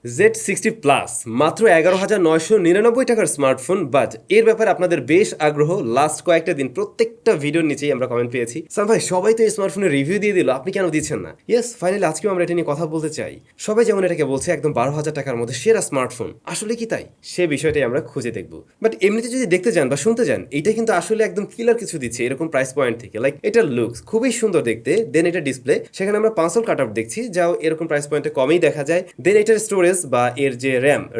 Z60 plus মাত্র 11,999 টাকার smartphone, but এর ব্যাপারে আপনাদের বেশ আগ্রহ। লাস্ট কয়েকটা দিন প্রত্যেকটা ভিডিওর নিচেই আমরা কমেন্ট পেয়েছি, সাম ভাই সবাই তো এই স্মার্টফোনের রিভিউ দিয়ে দিল, আপনি কেন দিচ্ছেন না? ইয়েস, ফাইনালি আজকেও আমরা এটা নিয়ে কথা বলতে চাই। সবাই যেমন এটাকে বলছে একদম 12,000 টাকার মধ্যে সেরা স্মার্টফোন, আসলে কি তাই? সে বিষয়টাই আমরা খুঁজে দেখবো। বাট এমনিতে যদি দেখতে যান বা শুনতে যান, এটা কিন্তু আসলে একদম কিলার কিছু দিচ্ছে এরকম প্রাইস পয়েন্ট থেকে। লাইক এটা লুকস খুবই সুন্দর দেখতে, দেন এটা ডিসপ্লে, সেখানে আমরা 500 কাট আউট দেখছি, যাও এরকম প্রাইস পয়েন্টে কমই দেখা যায়। দেন এটার স্টোরেজ বা এর যে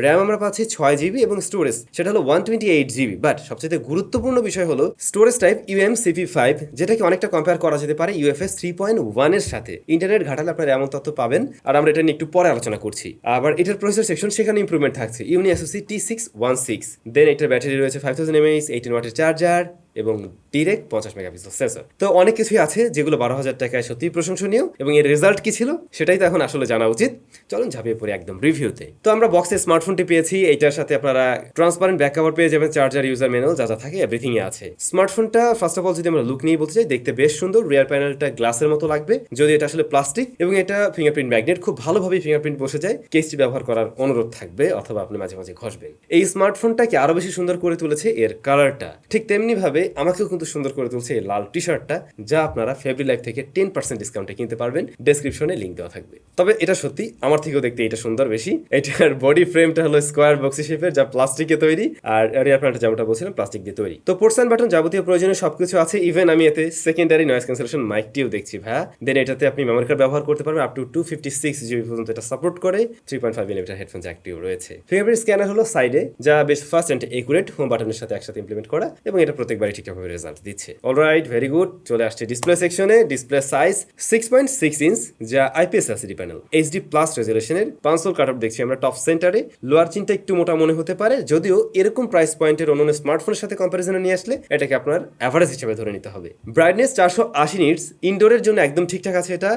র্যাম আমরা পাচ্ছি 6 জিবি এবং স্টোরেজ সেটা হলো 128 জিবি। বাট সবচেয়ে গুরুত্বপূর্ণ বিষয় হলো স্টোরেজ টাইপ UMCP5, যেটাকে অনেকটা কম্পেয়ার করা যেতে পারে UFS 3.1 এর সাথে। ইন্টারনেট ঘাটালে আপনারা এমন তথ্য পাবেন, আর আমরা এটা নিয়ে একটু পরে আলোচনা করছি। আবার এটার প্রসেসর সেকশন, সেখানে ইমপ্রুভমেন্ট থাকছে, ইউনিএসওসি T616। দেন এটার ব্যাটারি রয়েছে 5000 mAh, 18 ওয়াটের চার্জার এবং ডিরেক্ট 50 মেগাপিক্সেল সেন্সর। তো অনেক কিছুই আছে যেগুলো 12,000 টাকায় সত্যি প্রশংসনীয়, এবং এর রেজাল্ট কি ছিল সেটাই তো এখন আসলে জানা উচিত। চলুন ঝাঁপিয়ে পড়ে একদম রিভিউতে। তো আমরা বক্সে স্মার্টফোনটি পেয়েছি, এইটার সাথে আপনারা ট্রান্সপারেন্ট ব্যাক কভার পেয়ে যাবেন, চার্জার, ইউজার ম্যানুয়াল, যা যা থাকে এভরিথিং এ আছে। স্মার্টফোনটা ফার্স্ট অফ অল যদি আমরা লুক নিয়ে বলতে চাই, দেখতে বেশ সুন্দর। রিয়ার প্যানেলটা গ্লাসের মতো লাগবে, যদি এটা আসলে প্লাস্টিক, এবং এটা ফিঙ্গারপ্রিন্ট ম্যাগনেট, খুব ভালোভাবে ফিঙ্গারপ্রিন্ট বসে যায়। কেসটি ব্যবহার করার অনুরোধ থাকবে, অথবা আপনি মাঝে মাঝে ঘষবেন। এই স্মার্টফোনটাকে আরো বেশি সুন্দর করে তুলেছে এর কালারটা, ঠিক তেমনি ভাবে আমাকেও কিন্তু সুন্দর করে তুলছে এই লাল টি শার্টটা, যা আপনারা ফেব্রি লাইফ থেকে 10% ডিসকাউন্টে কিনতে পারবেন। ডেসক্রিপশনে লিঙ্ক দেওয়া থাকবে। তবে এটা সত্যি আমার থেকেও দেখতে এটা সুন্দর বেশি। এটার বডি ফ্রেমটা হলো স্কোয়ার বক্সি শেপের, যা প্লাস্টিকে তৈরি, আর রিয়ার প্যানেলটা যেমনটা বলছিলাম প্লাস্টিক দিয়ে তৈরি। তো পোর্টস এন্ড বাটন যাবতীয় প্রয়োজনীয় সবকিছু আছে। ইভেন আমি এতে সেকেন্ডারি নয়েজ ক্যান্সেলেশন মাইকটিও দেখছি ভাইয়া। দেন এটাতে আপনি মেমোরি কার্ড ব্যবহার করতে পারবেন, আপ টু 256 জিবি পর্যন্ত এটা সাপোর্ট করে। 3.5 মিলিমিটার হেডফোন জ্যাকটিও রয়েছে। ফিঙ্গারপ্রিন্ট স্ক্যানার হলো সাইডে, যা বেশ ফাস্ট এন্ড একুরেট, হোম বাটনের সাথে একসাথে ইমপ্লিমেন্ট করা, এবং এটা প্রত্যেকবারই ঠিকঠাকভাবে রেজাল্ট দিচ্ছে। Alright, very good. চলে আসছে ডিসপ্লে সেকশনে। ডিসপ্লে সাইজ 6.6 ইঞ্চ, যা IPS LCD panel, HD plus রেজুলেশনের। 500 কাটআপ দেখছি আমরা টপ সেন্টারে। লোয়ার চিনটা একটু মোটা মনে হতে পারে, যদিও এরকম প্রাইস পয়েন্টের অন্যান্য স্মার্টফোনের সাথে কম্পারিজনে নিয়ে আসলে এটাকে আপনার অ্যাভারেজ হিসেবে ধরে নিতে হবে। ব্রাইটনেস 480 নিটস, ইনডোরের জন্য একদম ঠিকঠাক আছে এটা।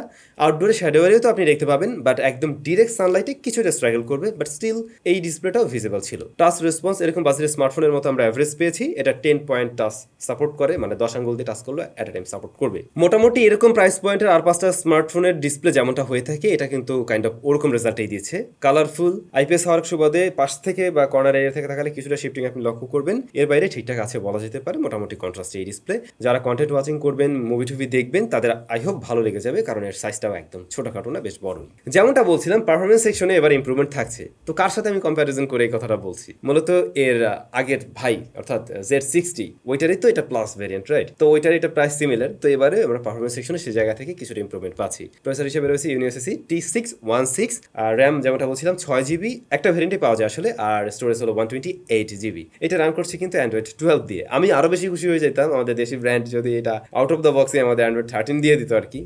আউটডোরে শ্যাডোয়ারেও তো আপনি দেখতে পাবেন, বাট একদম ডিরেক্ট সানলাইটে কিছুটা স্ট্রাগল করবে, বাট স্টিল এই ডিসপ্লেটাও ভিজিবল ছিল। টাচ রেসপন্স এরকম বাজারের স্মার্টফোনের মতো আমরা অ্যাভারেজ পেয়েছি। এটা 10 পয়েন্ট টাচ সাপোর্ট করে, মানে 10 আঙ্গুল দিয়ে টাচ করলে এট এ টাইম সাপোর্ট করবে। মোটামুটি এরকম প্রাইস পয়েন্টের আর 5টা স্মার্টফোনের ডিসপ্লে যেমনটা হয়ে থাকে, এটা কিন্তু কাইন্ড অফ ওরকম রেজাল্টই দিয়েছে। কালারফুল, IPS হওয়ার সুবাদে পাশ থেকে বা কর্নার এরিয়া থেকে তাকালে কিছুটা শিফটিং আপনি লক্ষ্য করবেন। এর বাইরে ঠিকঠাক আছে বলা যেতে পারে। মোটামুটি কন্ট্রাস্ট এই ডিসপ্লে। যারা কন্টেন্ট ওয়াচিং করবেন, মুভি টুভি দেখবেন, তাদের আই হোপ ভালো লেগে যাবে, কারণ এর সাইজটাও একদম ছোটখাটো না, বেশ বড়ই। যেমনটা বলছিলাম, পারফরমেন্স সেকশনে এবার ইমপ্রুভমেন্ট থাকছে। তো কার সাথে আমি কম্প্যারিজন করে এই কথাটা বলছি? মূলত এর আগের ভাই অর্থাৎ Z60, ওইটারই তো এটা প্লাস ভেরিয়েন্ট, রাইট? তো ওইটার এটা প্রাইস সিমিলার। তো এবারে আমরা পারফরমেন্স সেকশনে সেই জায়গা থেকে কিছুটা ইমপ্রুভমেন্ট পাচ্ছি। প্রসেসর হিসেবে রয়েছে ইউনিএসওসি T616, আর র্যাম যেমনটা বলছিলাম 6 জিবি, একটা ভেরিয়েন্টে পাওয়া যায় আসলে, আর স্টোরেজ হলো 128 জিবি। এটা রান করছে কিন্তু অ্যান্ড্রয়েড 12 দিয়ে। আমি আরো বেশি খুশি হয়ে যেতাম আমাদের দেশি ব্র্যান্ড যদি এটা আউট অফ দ্য বক্সে আমাদের অ্যান্ড্রয়েড 13 দিয়ে দিত আর কি।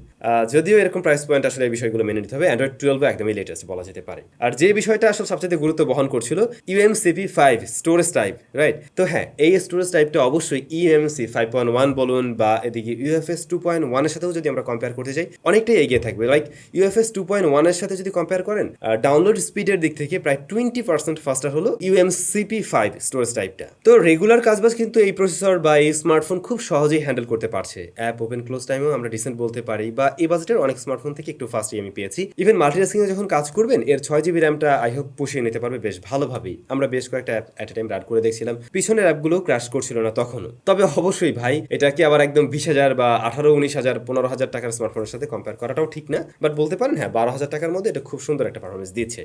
যদিও এরকম প্রাইস পয়েন্ট আসলে এই বিষয়গুলো মেনে নিতে হবে। অ্যান্ড্রয়েড 12 একদমই লেটেস্ট বলা যেতে পারে। আর যে বিষয়টা আসলে সবচেয়ে গুরুত্ব বহন করছিল, UMCP5 স্টোরেজ টাইপ, রাইট? তো হ্যাঁ, এই স্টোরেজ টাইপটা অবশ্যই EMC 5.1 বলুন বা এদিকে UFS 2.1 এর সাথেও যদি আমরা কম্পেয়ার করতে যাই, অনেকটাই এগিয়ে থাকবে। লাইক UFS 2.1 এর সাথে যদি কম্পেয়ার করেন, ডাউনলোড স্পিডের দিক থেকে প্রায় 20% ফাস্টার হলো UMCP5 স্টোরেজ টাইপটা। তো রেগুলার কাজবাজ কিন্তু এই প্রসেসর বা এই স্মার্টফোন খুব সহজেই হ্যান্ডেল করতে পারছে। অ্যাপ ওপেন ক্লোজ টাইমেও আমরা ডিসেন্ট বলতে পারি, বা এই বাজেটের অনেক স্মার্টফোন থেকে একটু ফাস্টই আমি পেয়েছি। ইভেন মাল্টিটাস্কিংয়ে যখন কাজ করবেন, এর 6 জিবি র্যামটা আই হোপ পুষিয়ে নিতে পারবে বেশ ভালোভাবেই। আমরা বেশ কয়েকটা app at a time run করে দেখছিলাম, পিছনের অ্যাপগুলো ক্র্যাশ করছিল না তখনও। তবে অবশ্যই ভাই, এটা কি আবার একদম 20,000 বা 18, 19,000, 15,000 টাকার স্মার্টফোনের সাথে কম্পেয়ার করাটাও ঠিক না, বাট বলতে পারেন হ্যাঁ 12,000 টাকার মধ্যে এটা খুব সুন্দর একটা পারফরমেন্স দিচ্ছে।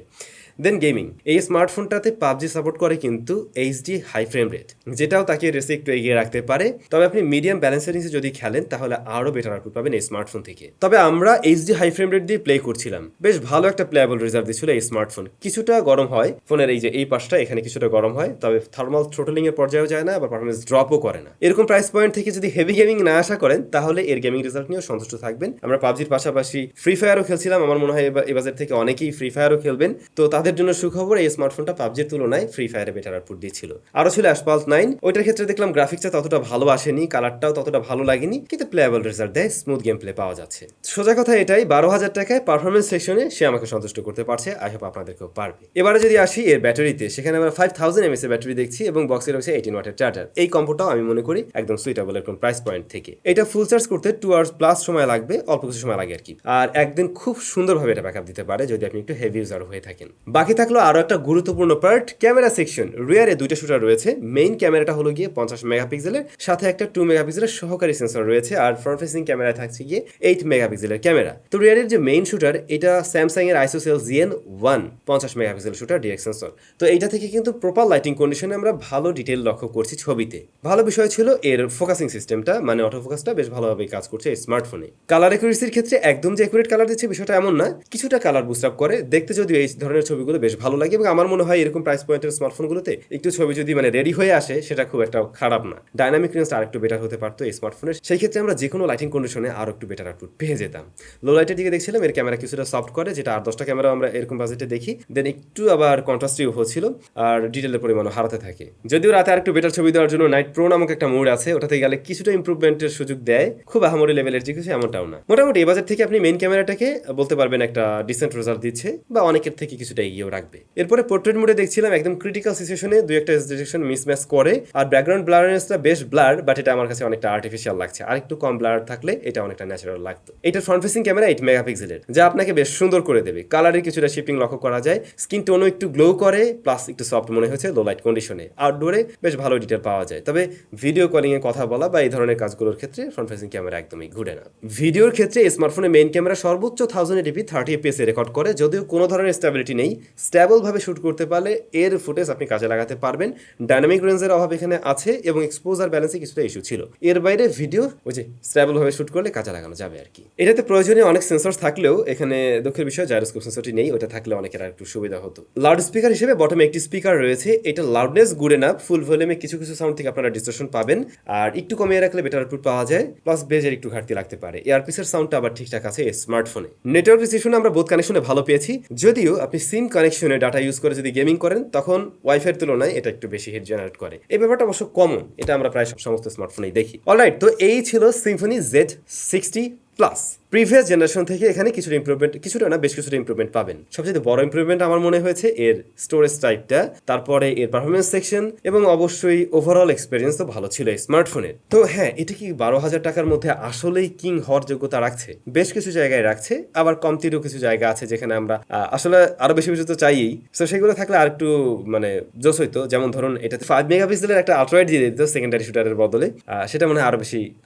দেন গেমিং, এই স্মার্টফোনটাতে পাবজি সাপোর্ট করে কিন্তু HD হাই ফ্রেম রেট, যেটাও তাকে রেসে একটু এগিয়ে রাখতে পারে। তবে আপনি মিডিয়াম ব্যালেন্সের নিচে যদি খেলেন, তাহলে আরও বেটার আউটপুট পাবেন এই স্মার্টফোন থেকে। তবে আমরা HD হাই ফ্রেম রেট দিয়ে প্লে করছিলাম, বেশ ভালো একটা প্লেয়াবল রেজাল্ট দিচ্ছিল এই স্মার্টফোন। কিছুটা গরম হয় ফোনের এই যে এই পাশটা, এখানে কিছুটা গরম হয়, তবে থার্মাল থ্রোটলিং এর পর্যায়েও যায় না, বা পারফরমেন্স ড্রপও করে না। এরকম প্রাইস পয়েন্ট থেকে যদি হেভি গেমিং না আশা করেন, তাহলে এর গেমিং রেজাল্ট নিয়েও সন্তুষ্ট থাকবেন। আমরা পাবজির পাশাপাশি ফ্রি ফায়ারও খেলছিলাম। আমার মনে হয় এই বাজার থেকে অনেকেই ফ্রি ফায়ারও খেলবেন। তো তাদের জন্য সুখবর, এই স্মার্টফোনটা পাবজির তুলনায় ফ্রি ফায়ারে বেটার আউটপুট দিচ্ছিল। আরও ছিল অ্যাসপাল্ট 9, ওইটার ক্ষেত্রে দেখলাম গ্রাফিক্সটা ততটা ভালো আসেনি, কালারটাও ততটা ভালো লাগেনি, কিন্তু প্লেয়াবল রেজাল্ট দেয়, স্মুথ গেম প্লে পাওয়া যাচ্ছে। সোজা কথা এটাই, 12,000 টাকায় পারফরমেন্স সেকশনে সে আমাকে সন্তুষ্ট করতে পারছে। আই হোপ আপনাদেরকেও পারবে। এবারে যদি আসি এর ব্যাটারিতে, সেখানে আমরা 5000 mAh এর ব্যাটারি দেখছি, এবং বক্সে রয়েছে 18 ওয়াটের চার্জার। এই কম্বোটাও আমি মনে করি একদম সুইটেবল এরকম প্রাইস পয়েন্ট থেকে। এটা ফুল চার্জ করতে 2 আওয়ার্স প্লাস সময় লাগবে, অল্প কিছু সময় লাগে আর কি। আর একদিন খুব সুন্দরভাবে এটা ব্যাকআপ দিতে পারে যদি আপনি একটু হেভি ইউজার হয়ে থাকেন। বাকি থাকলো আরো একটা গুরুত্বপূর্ণ পার্ট, ক্যামেরা সেকশন। রিয়ারে দুইটা শুটার রয়েছে, মেইন ক্যামেরাটা হলো গিয়ে 50 মেগাপিক্সেলের, সাথে একটা 2 মেগাপিক্সেলের সহকারী সেন্সর রয়েছে, আর ফ্রন্ট ফেসিং ক্যামেরায় থাকছে গিয়ে 8 মেগাপিক্সেলের ক্যামেরা। তো রিয়ারের যে মেইন শুটার এটা স্যামসাং এর ISOCELL ZN-1 50 megapixel shooter direct sensor. তো এইটা থেকে কিন্তু প্রপার লাইটিং কন্ডিশনে আমরা ভালো ডিটেল লক্ষ্য করছি ছবিতে। ভালো বিষয় ছিল এর ফোকাসিং সিস্টেমটা, মানে অটো ফোকাসটা বেশ ভালোভাবে কাজ করছে এই স্মার্টফোনে। কালার অ্যাকুরেসির ক্ষেত্রে একদম যে অ্যাকুরেট কালার দিচ্ছে বিষয়টা এমন না, কিছুটা কালার বুস্ট আপ করে, দেখতে যদিও এই ধরনের ছবিগুলো বেশ ভালো লাগে, এবং আমার মনে হয় এরকম প্রাইস পয়েন্টের স্মার্টফোনগুলোতে একটু ছবি যদি মানে রেডি হয়ে আসে সেটা খুব একটা খারাপ না। ডাইনামিক রেঞ্জটা আরেকটু বেটার হতে পারতো এই স্মার্টফোনের, সেই ক্ষেত্রে আমরা যে কোনো লাইটিং কন্ডিশনে আরো একটু বেটার আউটপুট পেয়ে যেতাম। লো লাইটের দিকে দেখছিলাম এর ক্যামেরা কিছুটা সফট করে, যেটা 8-10টা ক্যামেরা আমরা এরকম বাজেটে দেখি, দেন একটু আবার কন্ট্রাস্টিভ হচ্ছিল, আর ডিটেলের পরিমাণও হারাতে থাকে। যদিও রাতে আরেকটু বেটার ছবি দেওয়ার জন্য নাইট প্রো নামক একটা মোড আছে, ওটাতে গেলে কিছুটা ইমপ্রুভমেন্টের সুযোগ দেয়, খুব আহামরি লেভেলের যে কিছু এমনটাও না। মোটামুটি এই বাজেট থেকে আপনি মেইন ক্যামেরাটাকে বলতে পারবেন একটা ডিসেন্ট রেজাল্ট দিচ্ছে, বা অনেকের থেকে কিছুটা এগিয়েও রাখবে। এরপরে পোর্ট্রেট মোডে দেখছিলাম একদম ক্রিটিক্যাল সিচুয়েশনে দুই একটা ডিরেকশন মিসম্যাচ করে, আর ব্যাকগ্রাউন্ড ব্লারনেসটা বেশ ব্লার, বাট এটা আমার কাছে অনেকটা আর্টিফিশিয়াল লাগছে, আর একটু কম ব্লার থাকলে এটা অনেকটা ন্যাচারাল লাগতো। এটার ফ্রন্ট ফেসিং ক্যামেরা 8 মেগাপিক্সেলের, যা আপনাকে বেশ সুন্দর করে দেবে। কালারের কিছুটা শিফটিং লক্ষ্য করা যায়, স্কিন টোনও একটু গ্লো করে, প্লাস একটু সফট মনে হয়েছে লো লাইট কন্ডিশনে। আউটডোরে বেশ ভালো ডিটেল পাওয়া যায়, তবে ভিডিও কলিং এ কথা বলা বা এই ধরনের কাজগুলোর ক্ষেত্রে ফ্রন্ট ফেসিং ক্যামেরা একদমই ঘুরে না। ভিডিওর ক্ষেত্রে স্মার্টফোনে মেইন ক্যামেরা সর্বোচ্চ 1080p 30fps এ রেকর্ড করে, যদিও কোনো ধরনের স্টেবিলিটি নেই। স্টেবল ভাবে শুট করতে পারলে এর ফুটেজ আপনি কাজে লাগাতে পারবেন। ডাইনামিক রেঞ্জের অভাব এখানে আছে, এবং এক্সপোজার ব্যালেন্সে কিছুটা ইস্যু ছিল। এর বাইরে ভিডিও ওই যে স্টেবল ভাবে শুট করলে কাজে লাগানো যাবে আর কি। এটাতে প্রয়োজনীয় অনেক সেন্সর থাকলেও এখানে দুঃখের বিষয় জাইরোস্কোপ সেন্সরটি নেই, ওটা থাকলে অনেকের আর একটু সুবিধা হতো। লাউড স্পিকার হিসেবে বটমে একটি স্পিকার রয়েছে, এটা লাউডনেস গুড এনাফ, ফুল ভলিউমে কিছু কিছু সাউন্ড থেকে আপনারা ডিস্টরশন পাবেন, আর একটু কমিয়ে রাখলে বেটার আউটপুট পাওয়া যায়, প্লাস বেজের একটু ঘাটতি লাগতে পারে। এয়ারপিসের সাউন্ডটা আবার ঠিকঠাক আছে এই স্মার্টফোনে। নেটওয়ার্ক রিসিপশনে আমরা বোথ কানেকশনে ভালো পেয়েছি, যদিও আপনি সিম কানেকশনে ডাটা ইউজ করে যদি গেমিং করেন তখন ওয়াইফাইয়ের তুলনায় এটা একটু বেশি হিট জেনারেট করে। এই ব্যাপারটা অবশ্য কমন, এটা আমরা প্রায় সমস্ত স্মার্টফোনেই দেখি। অলরাইট, তো এই ছিল Symphony Z60 plus. Previous generation থেকে এখানে কিছুটা ইমপ্রুভমেন্ট, কিছুটা না বেশ কিছুটা ইমপ্রুভমেন্ট পাবেন। সবচেয়ে বড় ইমপ্রুভমেন্ট আমার মনে হয়েছে এর স্টোরেজ টাইপটা, তারপরে এর পারফরমেন্স সেকশন, এবং অবশ্যই ওভারঅল এক্সপিরিয়েন্স তো ভালো ছিল এই স্মার্টফোনের। তো হ্যাঁ, এটা কি 12,000 টাকার মধ্যে আসলেই কিং হওয়ার যোগ্যতা রাখছে? বেশ কিছু জায়গায় রাখছে, আবার কমতিরও কিছু জায়গা আছে যেখানে আমরা আসলে আরো বেশি বেশি তো চাইই, তো সেগুলো থাকলে আর একটু মানে জোস হইতো। যেমন ধরুন এটাতে 5 মেগাপিক্সেলের একটা আল্ট্রাওয়াইড দিয়ে দিত সেকেন্ডারি শুটারের বদলে, সেটা মনে হয়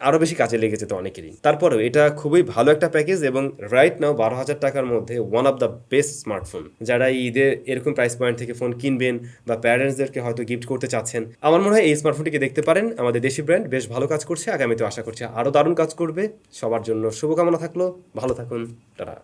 আরো বেশি কাজে লেগেছে তো অনেকেরই। তারপরেও এটা খুবই ভালো একটা প্যাকেজ, এবং রাইট নাও 12,000 টাকার মধ্যে one of the best smartphone. যারা ঈদে এরকম প্রাইস পয়েন্ট থেকে ফোন কিনবেন বা প্যারেন্টসদেরকে হয়তো গিফট করতে চাচ্ছেন, আমার মনে হয় এই স্মার্টফোনটিকে দেখতে পারেন। আমাদের দেশি ব্র্যান্ড, বেশ ভালো কাজ করছে, আগামীতে আশা করছি আরো দারুণ কাজ করবে। সবার জন্য শুভকামনা থাকলো, ভালো থাকুন, টাটা।